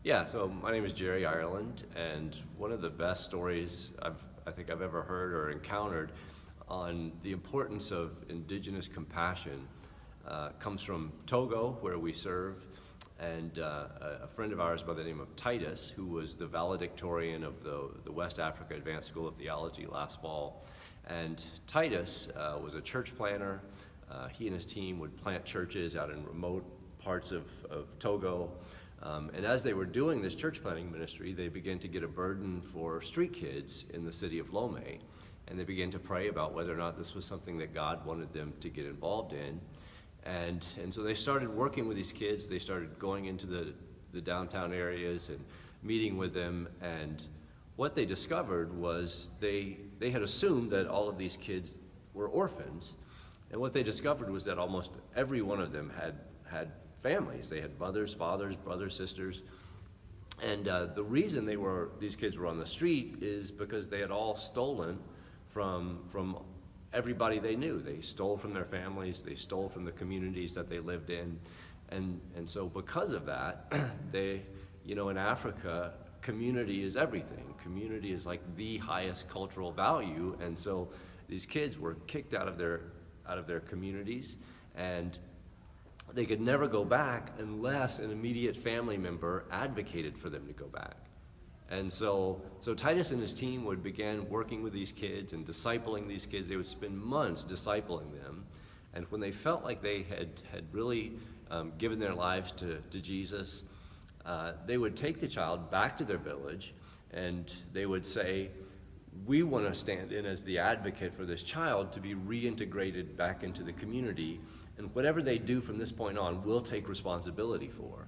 Yeah, so my name is Jerry Ireland, and one of the best stories I think I've ever heard or encountered on the importance of Indigenous compassion comes from Togo, where we serve, and a friend of ours by the name of Titus, who was the valedictorian of the West Africa Advanced School of Theology last fall. And Titus was a church planner. He and his team would plant churches out in remote parts of Togo. And as they were doing this church planting ministry, they began to get a burden for street kids in the city of Lomé. And they began to pray about whether or not this was something that God wanted them to get involved in. And so they started working with these kids. They started going into the downtown areas and meeting with them. And what they discovered was they had assumed that all of these kids were orphans. And what they discovered was that almost every one of them had families. They had mothers, fathers, brothers, sisters. And the reason these kids were on the street is because they had all stolen from everybody they knew. They stole from their families, they stole from the communities that they lived in. And so because of that, in Africa, community is everything. Community is like the highest cultural value. And so these kids were kicked out of their communities, and they could never go back unless an immediate family member advocated for them to go back. And so Titus and his team would begin working with these kids and discipling these kids. They would spend months discipling them. And when they felt like they had really given their lives to Jesus, they would take the child back to their village, and they would say, we want to stand in as the advocate for this child to be reintegrated back into the community, and whatever they do from this point on, we'll take responsibility for.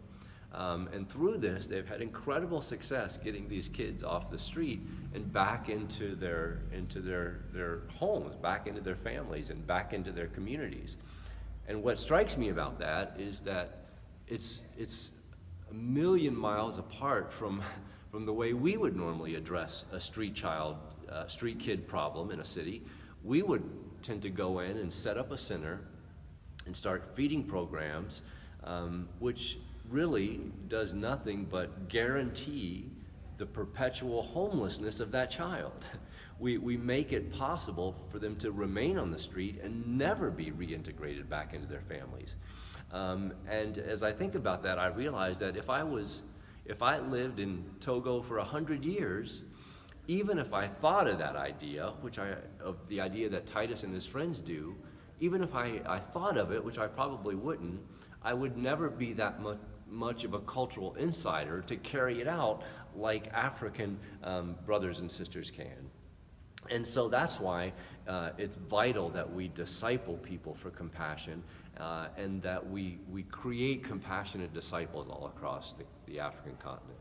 And through this, they've had incredible success getting these kids off the street and back into their homes, back into their families, and back into their communities. And what strikes me about that is that it's a million miles apart from the way we would normally address a street kid problem in a city. We would tend to go in and set up a center and start feeding programs, which really does nothing but guarantee the perpetual homelessness of that child. We make it possible for them to remain on the street and never be reintegrated back into their families. And as I think about that, I realize that if I lived in Togo for 100 years, even if I thought of that idea, of the idea that Titus and his friends do, even if I thought of it, which I probably wouldn't, I would never be that much of a cultural insider to carry it out like African brothers and sisters can. And so that's why it's vital that we disciple people for compassion, and that we create compassionate disciples all across the African continent.